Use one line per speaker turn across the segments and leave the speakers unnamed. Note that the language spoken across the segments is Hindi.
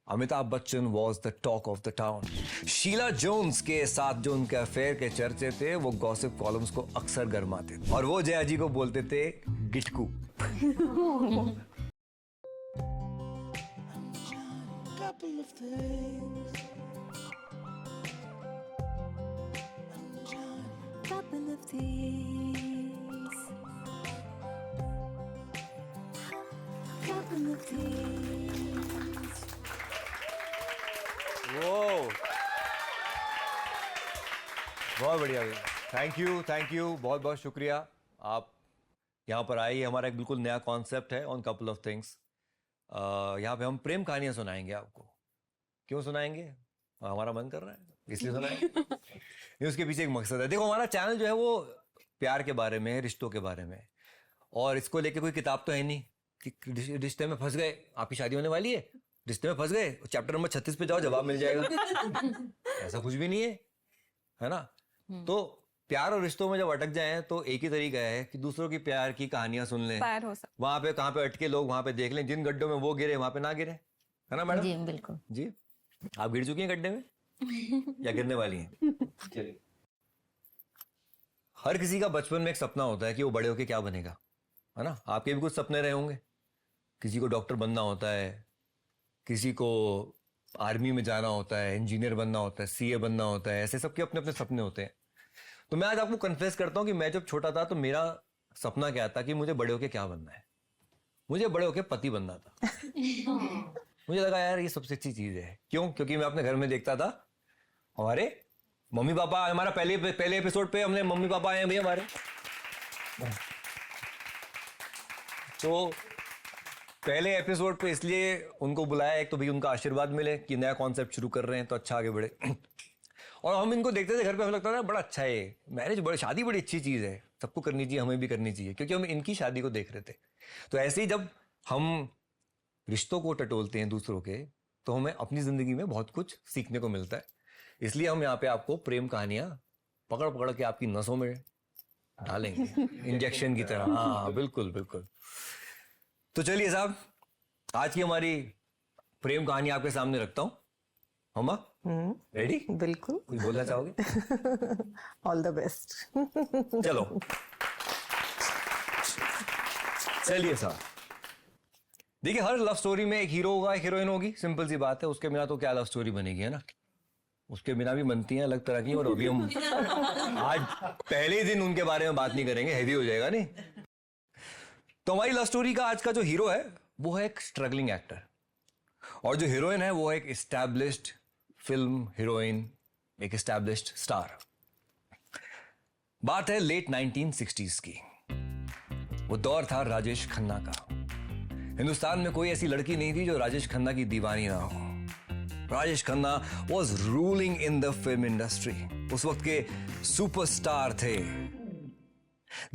Amitabh Bachchan was the talk of the town. Sheila Jones के साथ जो उनके अफेयर के चर्चे थे वो गॉसिप कॉलम्स को अक्सर गरमाते थे और वो जया जी को बोलते थे गिटकू। बहुत बढ़िया भैया, थैंक यू, बहुत बहुत शुक्रिया। आप यहाँ पर आए, हमारा एक बिल्कुल नया कॉन्सेप्ट है ऑन कपल ऑफ थिंग्स। यहाँ पे हम प्रेम कहानियां सुनाएंगे आपको। क्यों सुनाएंगे? हमारा मन कर रहा है इसलिए सुनाएंगे। नहीं, उसके पीछे एक मकसद है। देखो, हमारा चैनल जो है वो प्यार के बारे में, रिश्तों के बारे में, और इसको लेके कोई किताब तो है नहीं कि रिश्ते में फंस गए, आपकी शादी होने वाली है, रिश्ते में फंस गए, चैप्टर नंबर 36 पे जाओ, जवाब मिल जाएगा। ऐसा कुछ भी नहीं है ना? तो प्यार और रिश्तों में जब अटक जाए तो एक ही तरीका है कि दूसरों की प्यार की कहानियां सुन लें। वहां पे कहाँ पे अटके लोग वहां पे देख लें, जिन गड्ढों में वो गिरे वहां पे ना गिरे, है ना मैडम?
जी बिल्कुल।
जी, आप गिर चुकी हैं गड्ढे में या गिरने वाली हैं? हर किसी का बचपन में एक सपना होता है कि वो बड़े होके क्या बनेगा, है ना? आपके भी कुछ सपने रहे होंगे। किसी को डॉक्टर बनना होता है, किसी को आर्मी में जाना होता है, इंजीनियर बनना होता है, सीए बनना होता है, ऐसे सबके अपने अपने सपने होते हैं। तो मैं आज आपको कन्फेस करता हूं कि मैं जब छोटा था तो मेरा सपना क्या था कि मुझे बड़े होके क्या बनना है। मुझे बड़े होके पति बनना था। मुझे लगा यार ये सबसे अच्छी चीज है। क्यों? क्योंकि मैं अपने घर में देखता था हमारे मम्मी पापा, हमारा पहले एपिसोड पे हमने मम्मी पापा आए हैं भैया हमारे, तो पहले एपिसोड पे इसलिए उनको बुलाया, एक तो भाई उनका आशीर्वाद मिले कि नया कॉन्सेप्ट शुरू कर रहे हैं तो अच्छा आगे बढ़े। और हम इनको देखते थे घर पे, हमें लगता था बड़ा अच्छा है मैरिज, बड़ी शादी बड़ी अच्छी चीज है, सबको करनी चाहिए, हमें भी करनी चाहिए, क्योंकि हम इनकी शादी को देख रहे थे। तो ऐसे ही जब हम रिश्तों को टटोलते हैं दूसरों के, तो हमें अपनी जिंदगी में बहुत कुछ सीखने को मिलता है। इसलिए हम यहाँ पे आपको प्रेम कहानियां पकड़ पकड़ के आपकी नसों में डालेंगे इंजेक्शन की तरह। हाँ बिल्कुल बिल्कुल। तो चलिए साहब, आज की हमारी प्रेम कहानी आपके सामने रखता हूं। हमा रेडी?
बिल्कुल।
कुछ बोलना चाहोगे?
All the best.
चलो चलिए साहब, देखिए हर लव स्टोरी में एक हीरो होगा, एक हीरोइन होगी, सिंपल सी बात है। उसके बिना तो क्या लव स्टोरी बनेगी, है ना? उसके बिना भी बनती हैं अलग तरह की, और अभी हम आज पहले ही दिन उनके बारे में बात नहीं करेंगे, हैवी हो जाएगा नहीं। तो हमारी लव स्टोरी का आज का जो हीरो है वो है एक स्ट्रगलिंग एक्टर, और जो हीरोइन है वो है एक एस्टैब्लिश्ड फिल्म हीरोइन, एक एस्टैब्लिश्ड स्टार। बात है लेट 1960s की। वो दौर था राजेश खन्ना का। हिंदुस्तान में कोई ऐसी लड़की नहीं थी जो राजेश खन्ना की दीवानी ना हो। Rajesh Khanna was ruling in the film industry. उस वक्त के सुपरस्टार थे।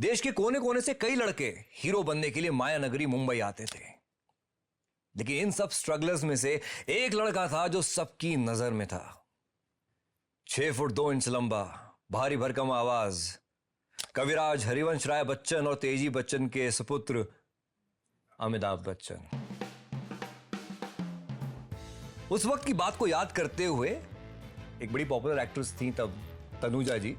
देश के कोने कोने से कई लड़के हीरो बनने के लिए माया नगरी मुंबई आते थे, लेकिन इन सब स्ट्रगलर्स में से एक लड़का था जो सबकी नजर में था। 6 फुट 2 इंच लंबा, भारी भरकम आवाज, कविराज हरिवंश राय बच्चन और तेजी बच्चन के सुपुत्र अमिताभ बच्चन। उस वक्त की बात को याद करते हुए एक बड़ी पॉपुलर एक्ट्रेस थी तब, तनुजा जी,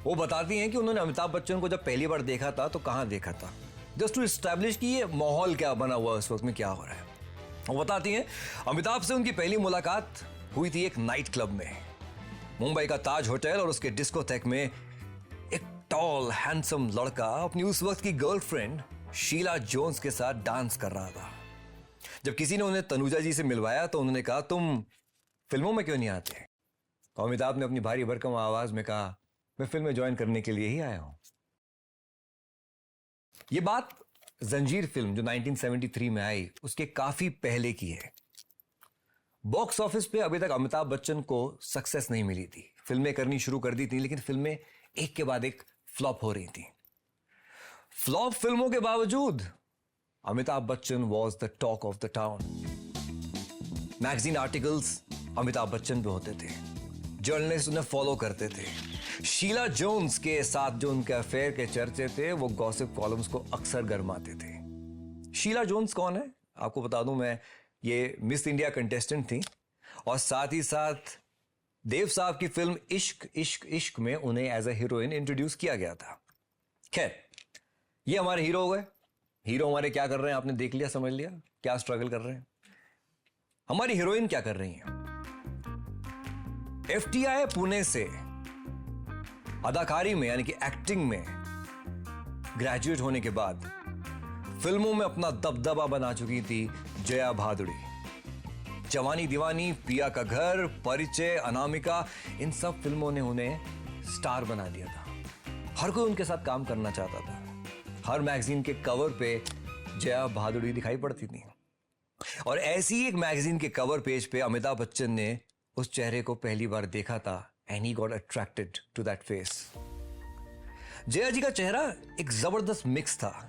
वो बताती हैं कि उन्होंने अमिताभ बच्चन को जब पहली बार देखा था तो कहां देखा था, जस्ट टू एस्टैब्लिश कि ये माहौल क्या बना हुआ है उस वक्त में, क्या हो रहा है। वो बताती हैं अमिताभ से उनकी पहली मुलाकात हुई थी एक नाइट क्लब में, मुंबई का ताज होटल, और उसके डिस्कोथेक में एक टॉल हैंडसम लड़का अपनी उस वक्त की गर्लफ्रेंड शीला जोन्स के साथ डांस कर रहा था। जब किसी ने उन्हें तनुजा जी से मिलवाया तो उन्होंने कहा, तुम फिल्मों में क्यों नहीं आते? तो अमिताभ ने अपनी भारी भरकम आवाज में कहा, मैं फिल्म में ज्वाइन करने के लिए ही आया हूं। यह बात जंजीर फिल्म जो 1973 में आई उसके काफी पहले की है। बॉक्स ऑफिस पे अभी तक अमिताभ बच्चन को सक्सेस नहीं मिली थी। फिल्में करनी शुरू कर दी थी, लेकिन फिल्में एक के बाद एक फ्लॉप हो रही थी। फ्लॉप फिल्मों के बावजूद Amitabh Bachchan was the talk of the town. Magazine articles Amitabh Bachchan पे होते थे, जर्नलिस्ट उन्हें फॉलो करते थे। शीला जोन्स के साथ जो उनके अफेयर के चर्चे थे वो गॉसिप कॉलम्स को अक्सर गरमाते थे। शीला जोन्स कौन है आपको बता दूं मैं, ये मिस इंडिया कंटेस्टेंट थी और साथ ही साथ देव साहब की फिल्म इश्क इश्क इश्क में उन्हें एज अ हीरोइन इंट्रोड्यूस किया गया था। खैर, ये हमारे हीरो हो गए। हीरो हमारे क्या कर रहे हैं आपने देख लिया, समझ लिया क्या स्ट्रगल कर रहे हैं। हमारी हीरोइन क्या कर रही हैं? FTI पुणे से अदाकारी में यानी कि एक्टिंग में ग्रेजुएट होने के बाद फिल्मों में अपना दबदबा बना चुकी थी जया भादुड़ी। जवानी दीवानी, पिया का घर, परिचय, अनामिका, इन सब फिल्मों ने उन्हें स्टार बना दिया था। हर कोई उनके साथ काम करना चाहता था। हर मैगजीन के कवर पे जया भादुड़ी दिखाई पड़ती थी। और ऐसी ही एक मैगजीन के कवर पेज पे अमिताभ बच्चन ने उस चेहरे को पहली बार देखा था and he got attracted to that face. Jaya ji का चेहरा एक जबरदस्त मिक्स था,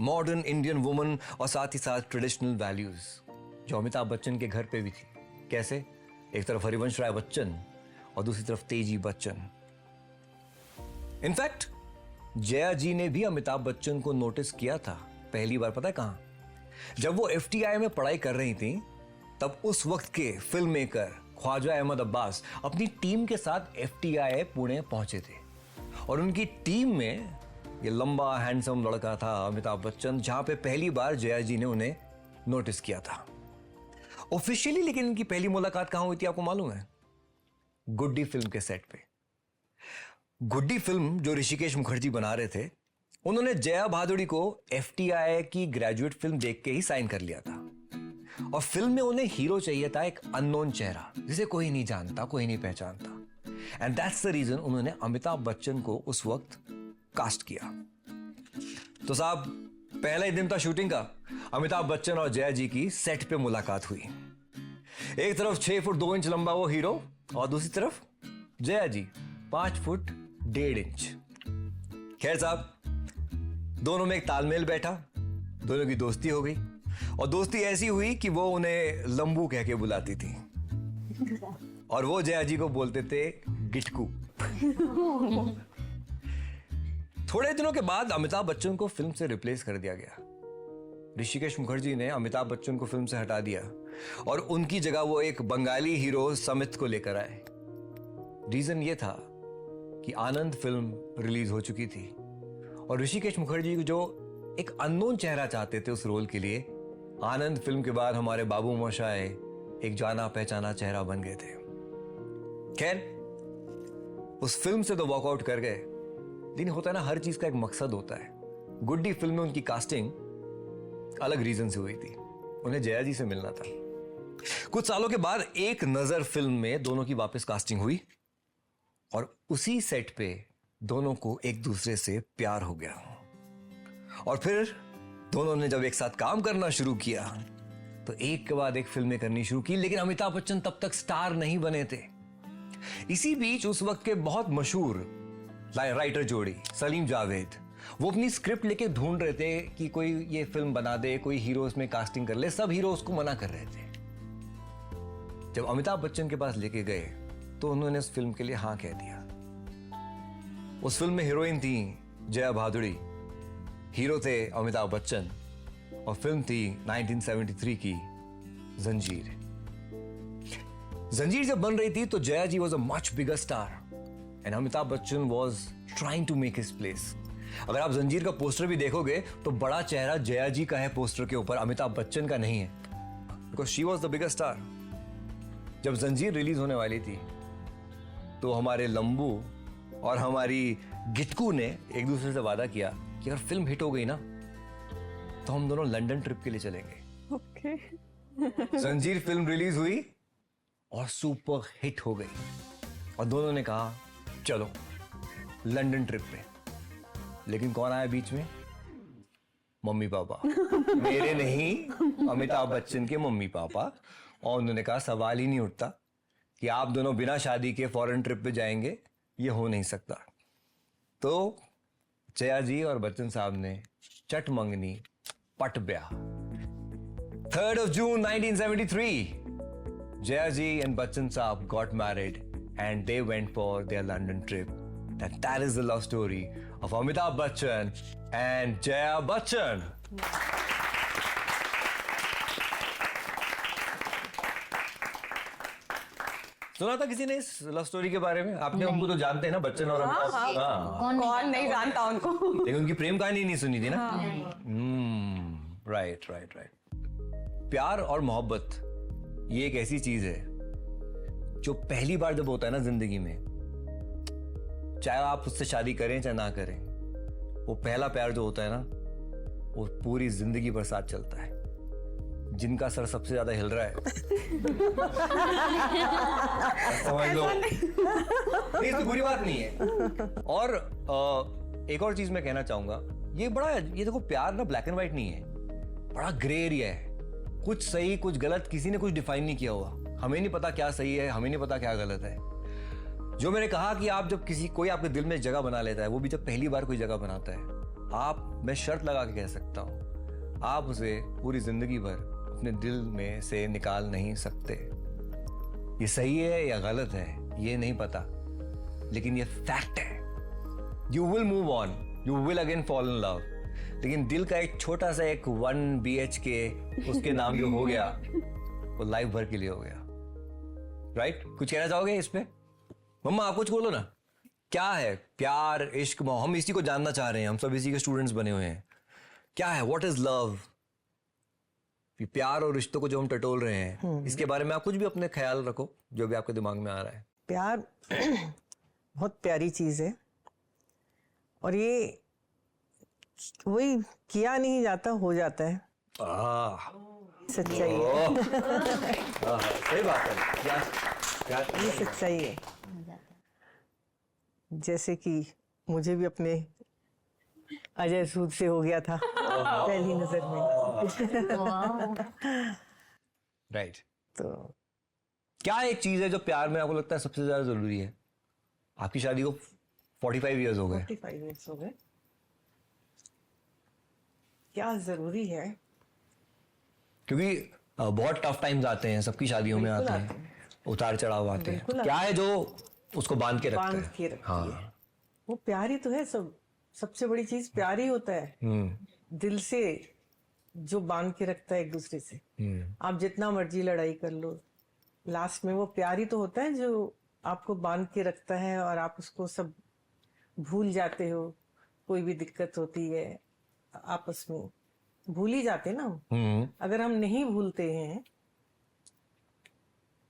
मॉडर्न इंडियन वुमन और साथ ही साथ ट्रेडिशनल वैल्यूज, जो अमिताभ बच्चन के घर पे भी थी। कैसे? एक तरफ हरिवंश राय बच्चन और दूसरी तरफ तेजी बच्चन। इनफैक्ट जया जी ने भी अमिताभ बच्चन को नोटिस किया था पहली बार, पता है कहां? जब वो FTI में पढ़ाई कर रही थी, तब उस वक्त के फिल्म मेकर ख्वाजा अहमद अब्बास अपनी टीम के साथ FTI पुणे पहुंचे थे और उनकी टीम में ये लंबा हैंडसम लड़का था अमिताभ बच्चन, जहां पे पहली बार जया जी ने उन्हें नोटिस किया था ऑफिशियली। लेकिन इनकी पहली मुलाकात कहां हुई थी आपको मालूम है? गुड्डी फिल्म के सेट पे। गुड्डी फिल्म जो ऋषिकेश मुखर्जी बना रहे थे, उन्होंने जया भादुड़ी को FTI की ग्रेजुएट फिल्म देख के ही साइन कर लिया था और फिल्म में उन्हें हीरो चाहिए था एक अननोन चेहरा जिसे कोई नहीं जानता, कोई नहीं पहचानता। एंड दैट्स द रीजन उन्होंने अमिताभ बच्चन को उस वक्त कास्ट किया। तो साहब, पहला ही दिन था शूटिंग का। अमिताभ बच्चन और जया जी की सेट पे मुलाकात हुई। एक तरफ 6 फुट 2 इंच लंबा वो हीरो और दूसरी तरफ जया जी 5 फुट 1.5 इंच। खैर साहब, दोनों में एक तालमेल बैठा, दोनों की दोस्ती हो गई और दोस्ती ऐसी हुई कि वो उन्हें लंबू कह के बुलाती थी और वो जया जी को बोलते थे गिटकू। थोड़े दिनों के बाद अमिताभ बच्चन को फिल्म से रिप्लेस कर दिया गया। ऋषिकेश मुखर्जी ने अमिताभ बच्चन को फिल्म से हटा दिया और उनकी जगह वो एक बंगाली हीरो समित को लेकर आए। रीजन ये था कि आनंद फिल्म रिलीज हो चुकी थी और ऋषिकेश मुखर्जी जो एक अननोन चेहरा चाहते थे उस रोल के लिए, आनंद फिल्म के बाद हमारे बाबू मोशाय एक जाना पहचाना चेहरा बन गए थे। खैर, उस फिल्म से तो वॉकआउट कर गए, लेकिन होता है ना, हर चीज का एक मकसद होता है। गुड्डी फिल्म में उनकी कास्टिंग अलग रीजन से हुई थी, उन्हें जया जी से मिलना था। कुछ सालों के बाद एक नजर फिल्म में दोनों की वापस कास्टिंग हुई और उसी सेट पे दोनों को एक दूसरे से प्यार हो गया और फिर दोनों ने जब एक साथ काम करना शुरू किया तो एक के बाद एक फिल्में करनी शुरू की। लेकिन अमिताभ बच्चन तब तक स्टार नहीं बने थे। इसी बीच उस वक्त के बहुत मशहूर राइटर जोड़ी सलीम जावेद, वो अपनी स्क्रिप्ट लेके ढूंढ रहे थे कि कोई ये फिल्म बना दे, कोई हीरो इसमें कास्टिंग कर ले। सब हीरो उसको मना कर रहे थे। जब अमिताभ बच्चन के पास लेके गए तो उन्होंने उस फिल्म के लिए हाँ कह दिया। उस फिल्म में हीरोइन थी जया भादुड़ी, हीरो थे अमिताभ बच्चन और फिल्म थी 1973 की जंजीर। जंजीर जब बन रही थी तो Jaya ji was a much bigger star and Amitabh Bachchan was trying to make his place. अगर आप जंजीर का पोस्टर भी देखोगे तो बड़ा चेहरा जया जी का है पोस्टर के ऊपर, अमिताभ बच्चन का नहीं है, because she was the bigger star. जब जंजीर रिलीज होने वाली थी तो हमारे लंबू और हमारी गिटकू ने एक दूसरे से वादा किया कि अगर फिल्म हिट हो गई ना तो हम दोनों लंदन ट्रिप के लिए चलेंगे।
ओके।
जंजीर फिल्म रिलीज हुई और सुपर हिट हो गई और दोनों ने कहा चलो लंदन ट्रिप पे। लेकिन कौन आया बीच में? Mummy papa. मेरे नहीं, अमिताभ बच्चन के मम्मी पापा। और उन्होंने कहा सवाल ही नहीं उठता कि आप दोनों बिना शादी के फॉरेन ट्रिप पे जाएंगे, ये हो नहीं सकता। तो जया जी और बच्चन साहब ने चट मंगनी पट ब्याह। 3rd of June 1973, Jaya ji and Bachchan Saab got married and they went for their London trip. That is the love story of Amitabh Bachchan and Jaya Bachchan. सुना था किसी ने इस लव स्टोरी के बारे में? आपने उनको तो जानते हैं ना, बच्चन और हाँ।
कौन नहीं जानता उनको।
लेकिन उनकी प्रेम कहानी नहीं सुनी थी ना। Right right right. प्यार और मोहब्बत ये एक ऐसी चीज है जो पहली बार जब होता है ना जिंदगी में, चाहे आप उससे शादी करें चाहे ना करें, वो पहला प्यार जो होता है ना वो पूरी जिंदगी भर साथ चलता है। जिनका सर सबसे ज्यादा हिल रहा है समझ लो, नहीं तो बुरी बात नहीं है। और एक और चीज मैं कहना चाहूंगा, ये देखो प्यार ना ब्लैक एंड व्हाइट नहीं है, बड़ा ग्रे एरिया है। कुछ सही कुछ गलत किसी ने कुछ डिफाइन नहीं किया हुआ। हमें नहीं पता क्या सही है, हमें नहीं पता क्या गलत है। जो मैंने कहा कि आप जब कोई आपके दिल में जगह बना लेता है, वो भी जब पहली बार कोई जगह बनाता है, मैं शर्त लगा के कह सकता हूं, आप उसे पूरी जिंदगी भर अपने दिल में से निकाल नहीं सकते। ये सही है या गलत है ये नहीं पता, लेकिन ये फैक्ट है। You will move on, you will again fall in love, लेकिन दिल का एक छोटा सा एक 1 BHK उसके नाम जो हो गया वो लाइफ भर के लिए हो गया। राइट? कुछ कहना चाहोगे इस पे? मम्मा आप कुछ बोलो ना। क्या है प्यार, इश्क, हम इसी को जानना चाह रहे हैं, हम सब इसी के स्टूडेंट्स बने हुए हैं। क्या है, व्हाट इज लव? प्यार और रिश्तों को जो हम टटोल रहे हैं, इसके बारे में आप कुछ भी अपने ख्याल रखो जो भी आपके दिमाग में आ रहा है।
प्यार बहुत प्यारी चीज है, और ये वही किया नहीं जाता, हो जाता है। सच्चाई है।
सही बात है,
ये सच्चाई है। जैसे कि मुझे भी अपने अजय सूद से हो गया था पहली नजर में।
राइट।
तो
क्या एक चीज है जो प्यार में आपको लगता है सबसे ज्यादा जरूरी है? आपकी शादी को 45 ईयर्स हो गए।
45 ईयर्स हो गए। क्या जरूरी है?
क्योंकि बहुत टफ टाइम्स आते हैं, सबकी शादियों में आते हैं, उतार चढ़ाव आते हैं। तो क्या है जो उसको बांध के रखता है?
हाँ, वो प्यार ही तो है। सबसे बड़ी चीज प्यार ही होता है। दिल से जो बांध के रखता है एक दूसरे से। आप जितना मर्जी लड़ाई कर लो, लास्ट में वो प्यार ही तो होता है जो आपको बांध के रखता है, और आप उसको सब भूल जाते हो। कोई भी दिक्कत होती है आपस में, भूल ही जाते ना हम। अगर हम नहीं भूलते हैं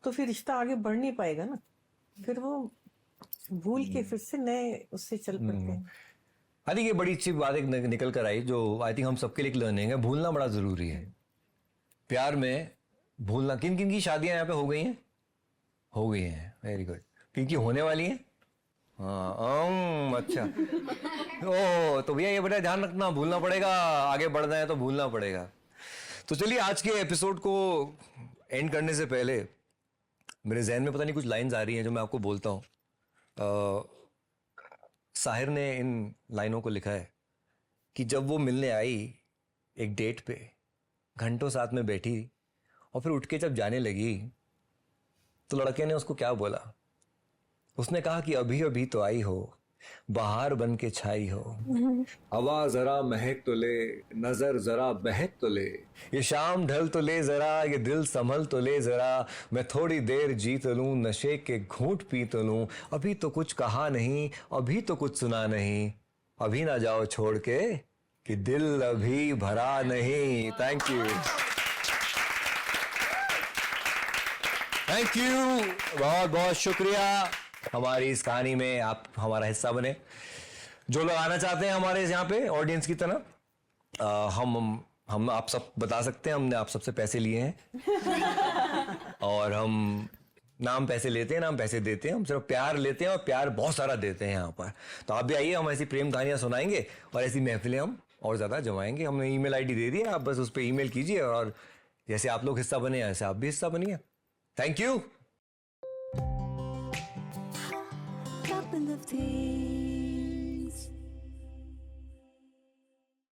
तो फिर रिश्ता आगे बढ़ नहीं पाएगा ना। फिर वो भूल के फिर से नए उससे चल पड़ते हैं।
आई थिंक ये बड़ी अच्छी बात एक निकल कर आई, जो आई थिंक हम सबके लिए लर्निंग है। भूलना बड़ा जरूरी है प्यार में। भूलना, किन किन की शादियां यहाँ पे हो गई हैं? हो गई हैं, वेरी गुड। किन की होने वाली हैं? हाँ, अच्छा। ओ तो भैया ये बड़ा ध्यान रखना, भूलना पड़ेगा, आगे बढ़ना है तो भूलना पड़ेगा। तो चलिए आज के एपिसोड को एंड करने से पहले मेरे जहन में पता नहीं कुछ लाइंस आ रही हैं जो मैं आपको बोलता हूँ। साहिर ने इन लाइनों को लिखा है कि जब वो मिलने आई एक डेट पे, घंटों साथ में बैठी और फिर उठ के जब जाने लगी तो लड़के ने उसको क्या बोला? उसने कहा कि अभी अभी तो आई हो, बाहर बन के छाई हो, हवा जरा महक तो ले, नजर जरा बहक तो ले, ये शाम ढल तो ले जरा, ये दिल संभल तो ले जरा, मैं थोड़ी देर जी तो लूं, नशे के घूंट पी तो लूं, अभी तो कुछ कहा नहीं, अभी तो कुछ सुना नहीं, अभी ना जाओ छोड़ के कि दिल अभी भरा नहीं। थैंक यू, थैंक यू, बहुत बहुत शुक्रिया हमारी इस कहानी में आप हमारा हिस्सा बने। जो लोग आना चाहते हैं हमारे यहाँ पे ऑडियंस की तरह, हम आप सब बता सकते हैं, हमने आप सबसे पैसे लिए हैं और हम नाम पैसे लेते हैं, नाम पैसे देते हैं, हम सिर्फ प्यार लेते हैं और प्यार बहुत सारा देते हैं यहाँ पर। तो आप भी आइए, हम ऐसी प्रेम कहानियां सुनाएंगे और ऐसी महफिलें हम और ज्यादा जमाएंगे। हमने ईमेल आईडी दे दी है, आप बस उस पर ईमेल कीजिए और जैसे आप लोग हिस्सा बने ऐसे आप भी हिस्सा बनिए। Thank you.
Couple of tea.